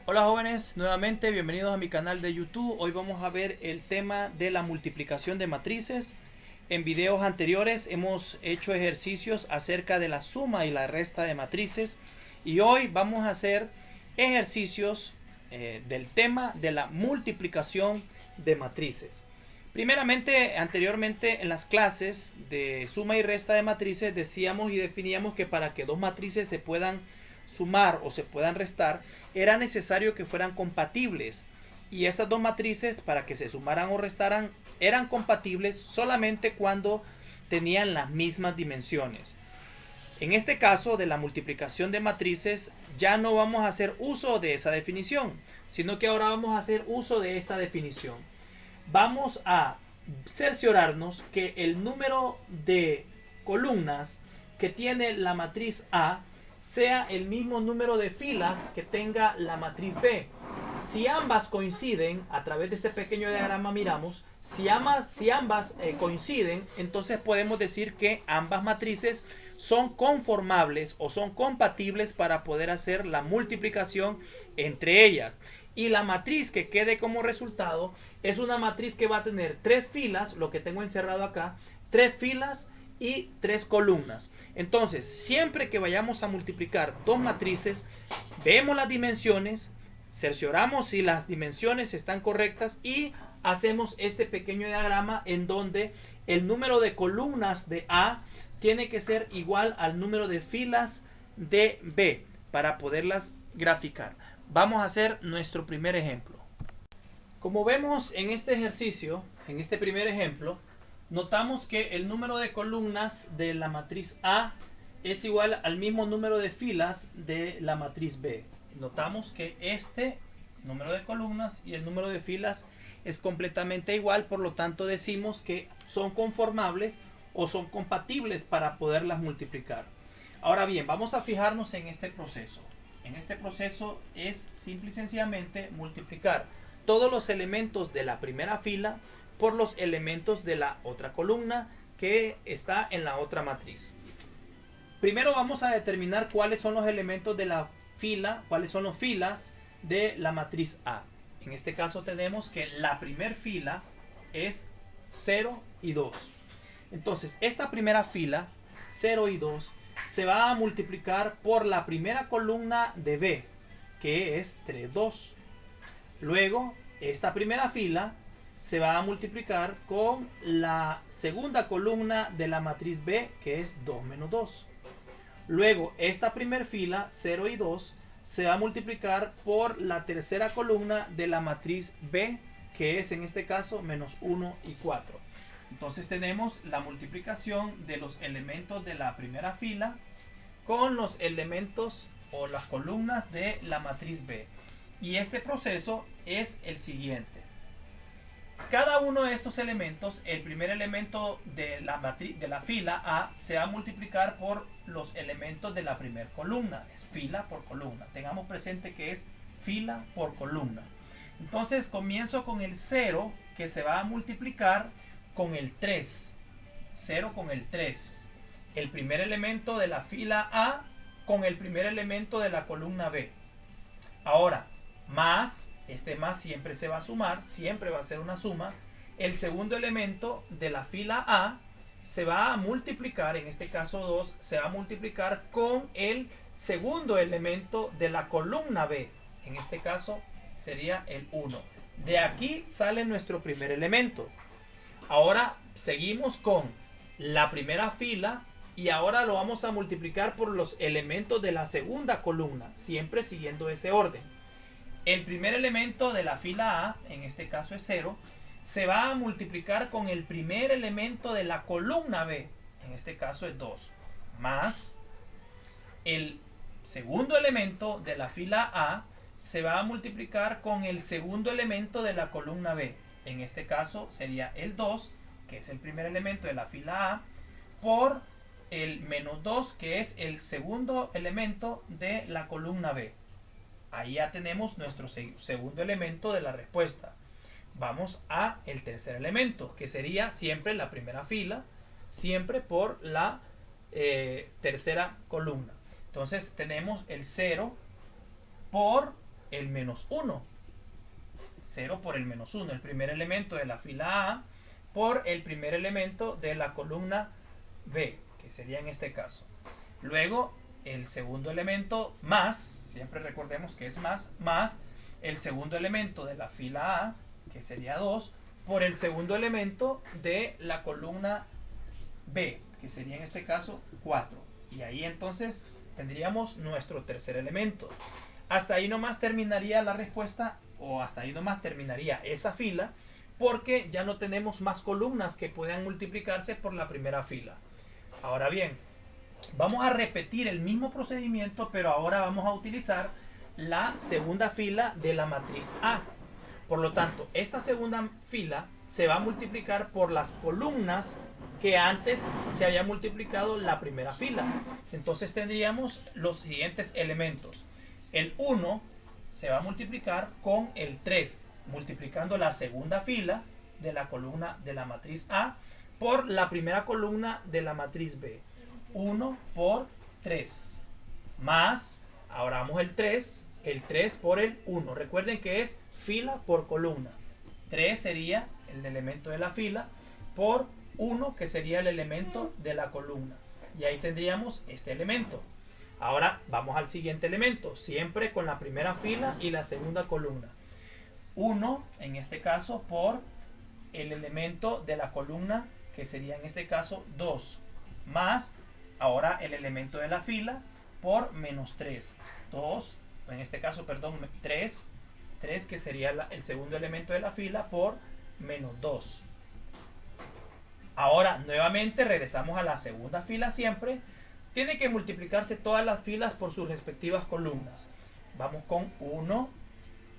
Hola jóvenes, nuevamente bienvenidos a mi canal de YouTube. Hoy vamos a ver el tema de la multiplicación de matrices. En videos anteriores hemos hecho ejercicios acerca de la suma y la resta de matrices. Y hoy vamos a hacer ejercicios del tema de la multiplicación de matrices. Primeramente, anteriormente en las clases de suma y resta de matrices decíamos y definíamos que para que dos matrices se puedan sumar o se puedan restar, era necesario que fueran compatibles. Y estas dos matrices, para que se sumaran o restaran, eran compatibles solamente cuando tenían las mismas dimensiones. En este caso de la multiplicación de matrices, ya no vamos a hacer uso de esa definición, sino que ahora vamos a hacer uso de esta definición. Vamos a cerciorarnos que el número de columnas que tiene la matriz A sea el mismo número de filas que tenga la matriz B. Si ambas coinciden, a través de este pequeño diagrama miramos, si ambas coinciden, entonces podemos decir que ambas matrices son conformables o son compatibles para poder hacer la multiplicación entre ellas. Y la matriz que quede como resultado es una matriz que va a tener tres filas, lo que tengo encerrado acá, tres filas y tres columnas. Entonces, siempre que vayamos a multiplicar dos matrices, vemos las dimensiones, cercioramos si las dimensiones están correctas y hacemos este pequeño diagrama en donde el número de columnas de A tiene que ser igual al número de filas de B para poderlas graficar. Vamos a hacer nuestro primer ejemplo. Como vemos en este ejercicio, en este primer ejemplo, notamos que el número de columnas de la matriz A es igual al mismo número de filas de la matriz B. Notamos que este número de columnas y el número de filas es completamente igual, por lo tanto decimos que son conformables o son compatibles para poderlas multiplicar. Ahora bien, vamos a fijarnos en este proceso. En este proceso es simple y sencillamente multiplicar todos los elementos de la primera fila por los elementos de la otra columna que está en la otra matriz. Primero vamos a determinar cuáles son los elementos de la fila, cuáles son las filas de la matriz A. En este caso tenemos que la primera fila es 0 y 2. Entonces, esta primera fila, 0 y 2, se va a multiplicar por la primera columna de B, que es 3, 2. Luego, esta primera fila se va a multiplicar con la segunda columna de la matriz B, que es 2 menos 2. Luego, esta primera fila, 0 y 2, se va a multiplicar por la tercera columna de la matriz B, que es en este caso menos 1 y 4. Entonces tenemos la multiplicación de los elementos de la primera fila con los elementos o las columnas de la matriz B. Y este proceso es el siguiente. Cada uno de estos elementos, el primer elemento de la fila A se va a multiplicar por los elementos de la primera columna, es fila por columna. Tengamos presente que es fila por columna. Entonces comienzo con el 0 que se va a multiplicar con el 3. 0 con el 3. El primer elemento de la fila A con el primer elemento de la columna B. Ahora, más, este más siempre se va a sumar, siempre va a ser una suma. El segundo elemento de la fila A se va a multiplicar, en este caso 2, se va a multiplicar con el segundo elemento de la columna B. En este caso sería el 1. De aquí sale nuestro primer elemento. Ahora seguimos con la primera fila y ahora lo vamos a multiplicar por los elementos de la segunda columna, siempre siguiendo ese orden. El primer elemento de la fila A, en este caso es 0, se va a multiplicar con el primer elemento de la columna B, en este caso es 2, más el segundo elemento de la fila A se va a multiplicar con el segundo elemento de la columna B, en este caso sería el 2, que es el primer elemento de la fila A, por el menos 2, que es el segundo elemento de la columna B. Ahí ya tenemos nuestro segundo elemento de la respuesta. Vamos a el tercer elemento, que sería siempre la primera fila, siempre por la tercera columna. Entonces tenemos el 0 por el menos 1. 0 por el menos 1. El primer elemento de la fila A por el primer elemento de la columna B, que sería en este caso. Luego, el segundo elemento más, siempre recordemos que es más el segundo elemento de la fila A, que sería 2, por el segundo elemento de la columna B, que sería en este caso 4. Y ahí entonces tendríamos nuestro tercer elemento. Hasta ahí nomás terminaría la respuesta, o hasta ahí nomás terminaría esa fila, porque ya no tenemos más columnas que puedan multiplicarse por la primera fila. Ahora bien, vamos a repetir el mismo procedimiento, pero ahora vamos a utilizar la segunda fila de la matriz A. Por lo tanto, esta segunda fila se va a multiplicar por las columnas que antes se había multiplicado la primera fila. Entonces tendríamos los siguientes elementos. El 1 se va a multiplicar con el 3, multiplicando la segunda fila de la columna de la matriz A por la primera columna de la matriz B. 1 por 3. Más, ahora vamos el 3 por el 1. Recuerden que es fila por columna. 3 sería el elemento de la fila por 1, que sería el elemento de la columna. Y ahí tendríamos este elemento. Ahora vamos al siguiente elemento, siempre con la primera fila y la segunda columna. 1, en este caso, por el elemento de la columna, que sería en este caso 2. Más, ahora el elemento de la fila por menos 3. 2, en este caso, perdón, 3, que sería el segundo elemento de la fila por menos 2. Ahora, nuevamente regresamos a la segunda fila siempre. Tiene que multiplicarse todas las filas por sus respectivas columnas. Vamos con 1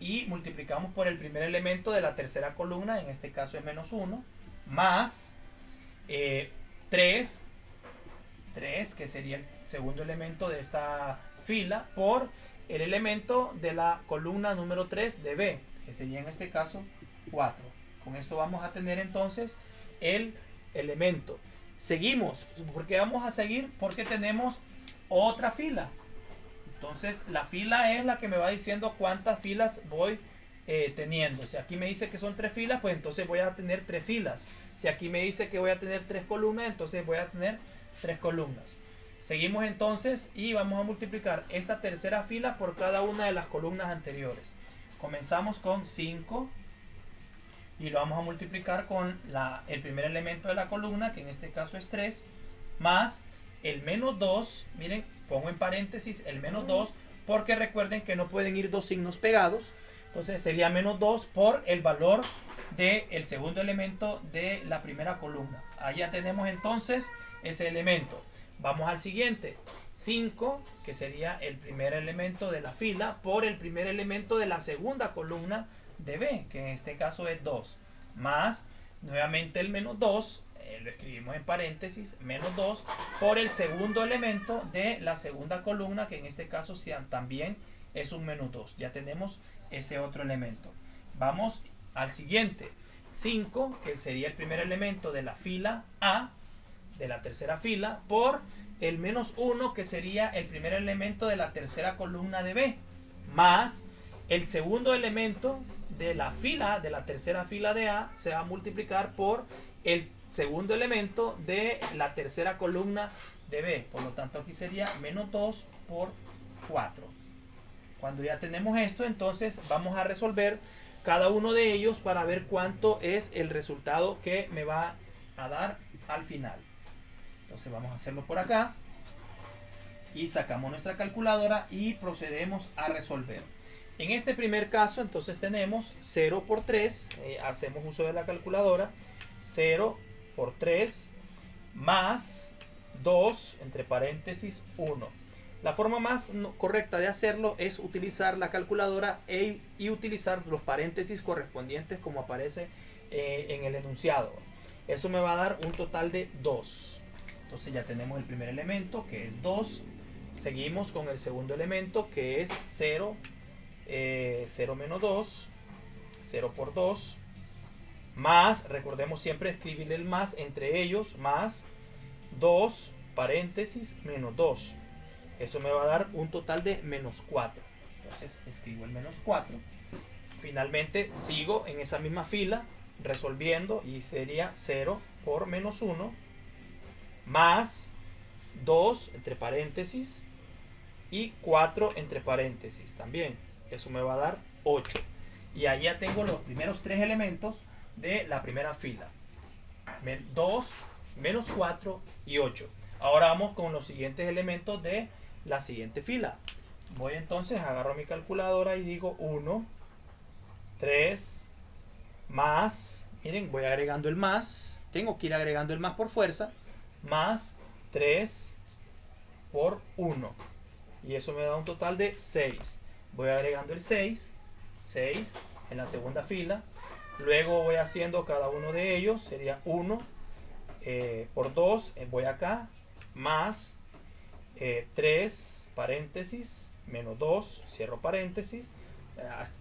y multiplicamos por el primer elemento de la tercera columna, en este caso es menos 1, más 3, que sería el segundo elemento de esta fila, por el elemento de la columna número 3 de B, que sería en este caso 4. Con esto vamos a tener entonces el elemento. Seguimos. ¿Por qué vamos a seguir? Porque tenemos otra fila. Entonces la fila es la que me va diciendo cuántas filas voy teniendo. Si aquí me dice que son 3 filas, pues entonces voy a tener 3 filas. Si aquí me dice que voy a tener 3 columnas, entonces voy a tener 3 columnas. Seguimos entonces y vamos a multiplicar esta tercera fila por cada una de las columnas anteriores. Comenzamos con 5 y lo vamos a multiplicar con el primer elemento de la columna, que en este caso es 3, más el menos 2. Miren, pongo en paréntesis el menos 2 porque recuerden que no pueden ir dos signos pegados. Entonces sería menos 2 por el valor del segundo elemento de la primera columna. Ahí ya tenemos entonces ese elemento. Vamos al siguiente. 5, que sería el primer elemento de la fila, por el primer elemento de la segunda columna de B, que en este caso es 2. Más, nuevamente el menos 2, lo escribimos en paréntesis, menos 2, por el segundo elemento de la segunda columna, que en este caso también es un menos 2. Ya tenemos ese otro elemento. Vamos al siguiente. 5, que sería el primer elemento de la fila A, de la tercera fila, por el menos 1, que sería el primer elemento de la tercera columna de B, más el segundo elemento de la fila, de la tercera fila de A, se va a multiplicar por el segundo elemento de la tercera columna de B. Por lo tanto, aquí sería menos 2 por 4. Cuando ya tenemos esto, entonces vamos a resolver cada uno de ellos para ver cuánto es el resultado que me va a dar al final. Entonces vamos a hacerlo por acá y sacamos nuestra calculadora y procedemos a resolver. En este primer caso entonces tenemos 0 por 3, hacemos uso de la calculadora, 0 por 3 más 2 entre paréntesis 1. La forma más correcta de hacerlo es utilizar la calculadora y utilizar los paréntesis correspondientes como aparece en el enunciado. Eso me va a dar un total de 2. Entonces ya tenemos el primer elemento, que es 2. Seguimos con el segundo elemento, que es 0. 0 menos 2. 0 por 2. Más, recordemos siempre escribir el más entre ellos, más 2, paréntesis, menos 2. Eso me va a dar un total de menos 4. Entonces escribo el menos 4. Finalmente sigo en esa misma fila resolviendo y sería 0 por menos 1 más 2 entre paréntesis y 4 entre paréntesis también. Eso me va a dar 8. Y ahí ya tengo los primeros tres elementos de la primera fila. 2, menos 4 y 8. Ahora vamos con los siguientes elementos de la siguiente fila. Voy entonces, agarro mi calculadora y digo 1, 3, más, miren, voy agregando el más, tengo que ir agregando el más por fuerza, más 3 por 1. Y eso me da un total de 6. Voy agregando el 6 en la segunda fila. Luego voy haciendo cada uno de ellos, sería 1 por 2, voy acá, más 3 paréntesis, menos 2, cierro paréntesis,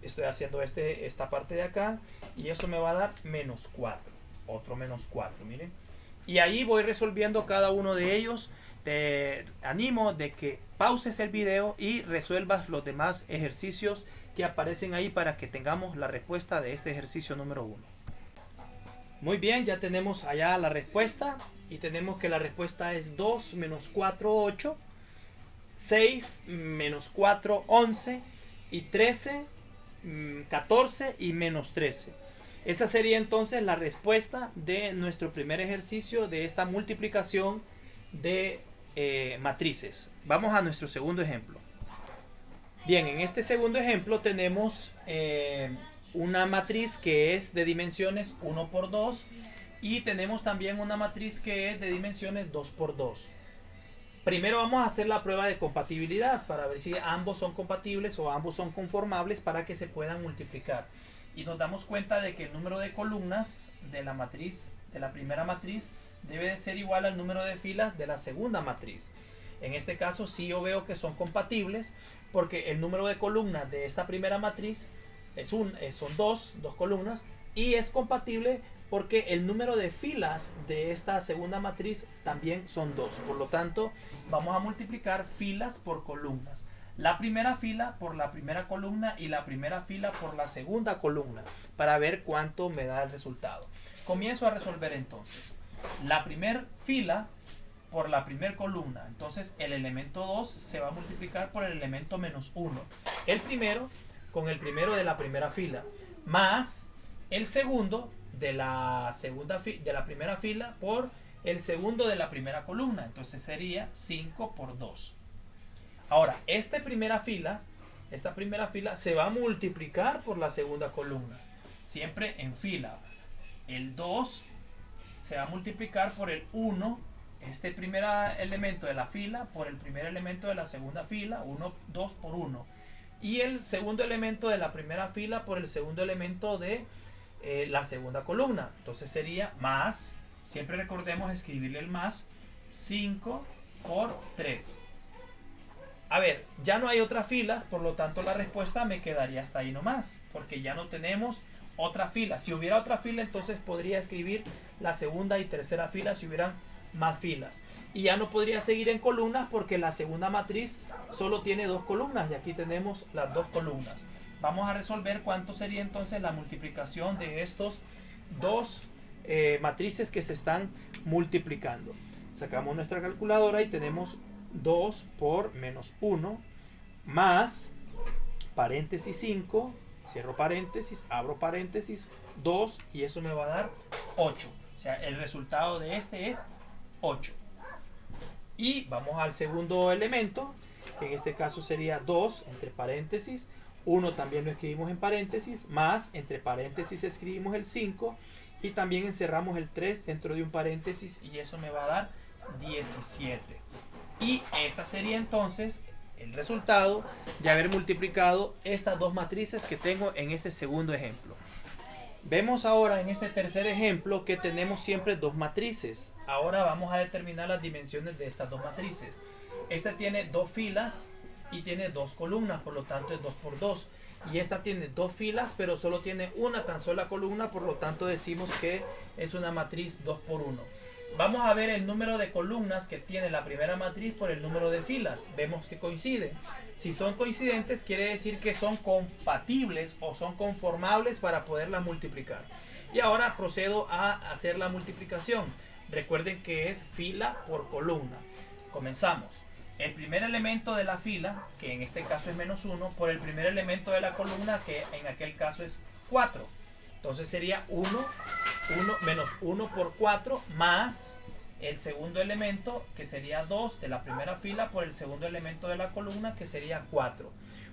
estoy haciendo esta parte de acá y eso me va a dar menos 4, otro menos 4, miren. Y ahí voy resolviendo cada uno de ellos. Te animo de que pauses el video y resuelvas los demás ejercicios que aparecen ahí para que tengamos la respuesta de este ejercicio número 1. Muy bien, ya tenemos allá la respuesta y tenemos que la respuesta es 2 menos 4, 8, 6 menos 4, 11 y 13, 14 y menos 13. Esa sería entonces la respuesta de nuestro primer ejercicio de esta multiplicación de matrices. Vamos a nuestro segundo ejemplo. Bien, en este segundo ejemplo tenemos una matriz que es de dimensiones 1 por 2 y tenemos también una matriz que es de dimensiones 2 por 2. Primero vamos a hacer la prueba de compatibilidad para ver si ambos son compatibles o ambos son conformables para que se puedan multiplicar. Y nos damos cuenta de que el número de columnas de la matriz, de la primera matriz, debe de ser igual al número de filas de la segunda matriz. En este caso sí yo veo que son compatibles porque el número de columnas de esta primera matriz son dos columnas y es compatible porque el número de filas de esta segunda matriz también son 2. Por lo tanto, vamos a multiplicar filas por columnas. La primera fila por la primera columna y la primera fila por la segunda columna para ver cuánto me da el resultado. Comienzo a resolver entonces. La primera fila por la primera columna. Entonces el elemento 2 se va a multiplicar por el elemento menos 1. El primero con el primero de la primera fila. Más el segundo de la primera fila por el segundo de la primera columna. Entonces sería 5 por 2. Ahora, esta primera fila se va a multiplicar por la segunda columna. Siempre en fila. El 2 se va a multiplicar por el 1, este primer elemento de la fila, por el primer elemento de la segunda fila, 1, 2 por 1. Y el segundo elemento de la primera fila por el segundo elemento de la segunda columna. Entonces sería más, siempre recordemos escribirle el más, 5 por 3. A ver, ya no hay otras filas, por lo tanto la respuesta me quedaría hasta ahí nomás, porque ya no tenemos otra fila. Si hubiera otra fila, entonces podría escribir la segunda y tercera fila si hubieran más filas. Y ya no podría seguir en columnas porque la segunda matriz solo tiene 2 columnas y aquí tenemos las 2 columnas. Vamos a resolver cuánto sería entonces la multiplicación de estos dos matrices que se están multiplicando. Sacamos nuestra calculadora y tenemos 2 por menos 1 más paréntesis 5, cierro paréntesis, abro paréntesis, 2 y eso me va a dar 8. O sea, el resultado de este es 8. Y vamos al segundo elemento, que en este caso sería 2 entre paréntesis, 1 también lo escribimos en paréntesis, más entre paréntesis escribimos el 5 y también encerramos el 3 dentro de un paréntesis y eso me va a dar 17. Y esta sería entonces el resultado de haber multiplicado estas dos matrices que tengo en este segundo ejemplo. Vemos ahora en este tercer ejemplo que tenemos siempre dos matrices. Ahora vamos a determinar las dimensiones de estas dos matrices. Esta tiene 2 filas y tiene 2 columnas, por lo tanto es 2 por 2. Y esta tiene 2 filas, pero solo tiene una tan sola columna, por lo tanto decimos que es una matriz 2 por 1. Vamos a ver el número de columnas que tiene la primera matriz por el número de filas. Vemos que coinciden. Si son coincidentes, quiere decir que son compatibles o son conformables para poderlas multiplicar. Y ahora procedo a hacer la multiplicación. Recuerden que es fila por columna. Comenzamos. El primer elemento de la fila, que en este caso es menos 1, por el primer elemento de la columna, que en aquel caso es 4. Entonces sería 1 menos 1 por 4 más el segundo elemento, que sería 2 de la primera fila, por el segundo elemento de la columna, que sería 4.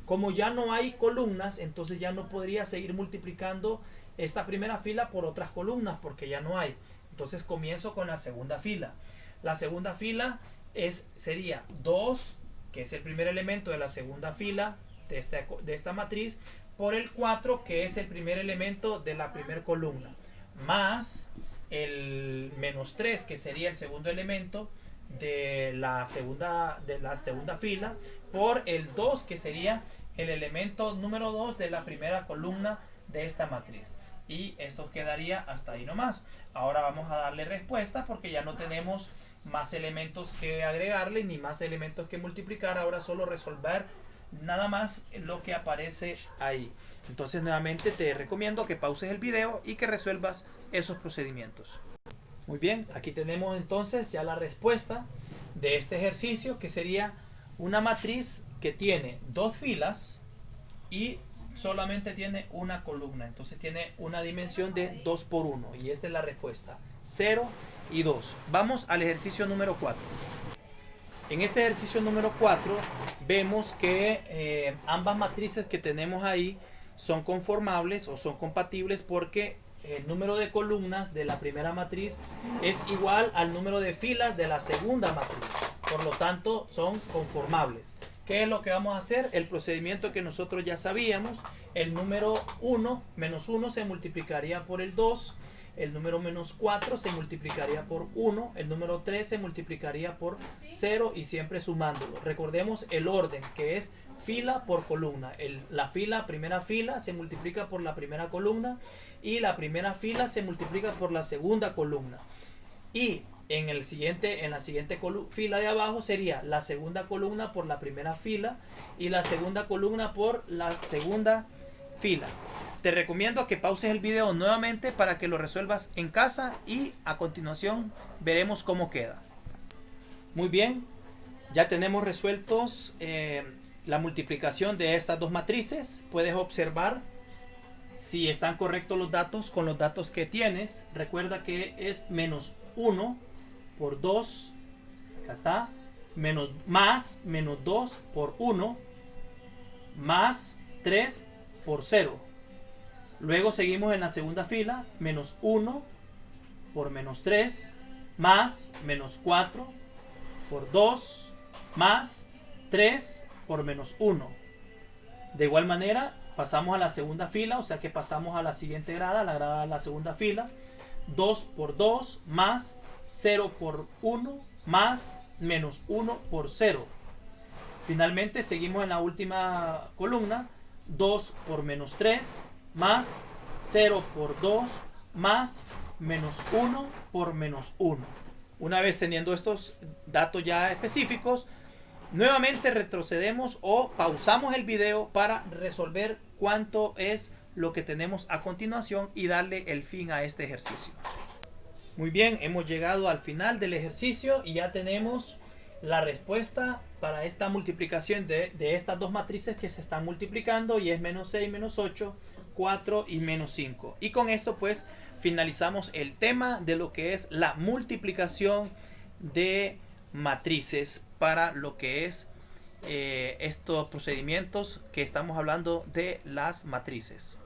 Como ya no hay columnas, entonces ya no podría seguir multiplicando esta primera fila por otras columnas, porque ya no hay. Entonces comienzo con la segunda fila. La segunda fila sería 2, que es el primer elemento de la segunda fila de esta matriz, por el 4, que es el primer elemento de la primera columna, más el menos 3, que sería el segundo elemento de la segunda fila, por el 2, que sería el elemento número 2 de la primera columna de esta matriz. Y esto quedaría hasta ahí nomás. Ahora vamos a darle respuesta porque ya no tenemos más elementos que agregarle ni más elementos que multiplicar. Ahora solo resolver nada más lo que aparece ahí. Entonces nuevamente te recomiendo que pauses el video y que resuelvas esos procedimientos. Muy bien, aquí tenemos entonces ya la respuesta de este ejercicio, que sería una matriz que tiene dos filas y solamente tiene una columna. Entonces tiene una dimensión de 2 por 1 y esta es la respuesta, 0 y 2. Vamos al ejercicio número 4. En este ejercicio número 4 vemos que ambas matrices que tenemos ahí son conformables o son compatibles porque el número de columnas de la primera matriz es igual al número de filas de la segunda matriz. Por lo tanto, son conformables. ¿Qué es lo que vamos a hacer? El procedimiento que nosotros ya sabíamos. El número 1 menos 1 se multiplicaría por el 2. El número menos 4 se multiplicaría por 1. El número 3 se multiplicaría por 0 y siempre sumándolo. Recordemos el orden, que es fila por columna. La primera fila se multiplica por la primera columna y la primera fila se multiplica por la segunda columna. Y en la siguiente fila de abajo sería la segunda columna por la primera fila y la segunda columna por la segunda fila. Te recomiendo que pauses el video nuevamente para que lo resuelvas en casa y a continuación veremos cómo queda. Muy bien, ya tenemos resueltos la multiplicación de estas dos matrices. Puedes observar si están correctos los datos con los datos que tienes. Recuerda que es menos 1 por 2, acá está, más menos 2 por 1, más 3 por 0. Luego seguimos en la segunda fila, menos 1 por menos 3, más menos 4 por 2, más 3 por menos 1. De igual manera, pasamos a la segunda fila, o sea que pasamos a la siguiente grada, la grada de la segunda fila, 2 por 2, más 0 por 1, más menos 1 por 0. Finalmente seguimos en la última columna, 2 por menos 3, más 0 por 2, más menos 1 por menos 1. Una vez teniendo estos datos ya específicos, nuevamente retrocedemos o pausamos el video para resolver cuánto es lo que tenemos a continuación y darle el fin a este ejercicio. Muy bien, hemos llegado al final del ejercicio y ya tenemos la respuesta para esta multiplicación de estas dos matrices que se están multiplicando, y es menos 6, menos 8, 4 y menos 5. Y con esto pues finalizamos el tema de lo que es la multiplicación de matrices para lo que es estos procedimientos que estamos hablando de las matrices.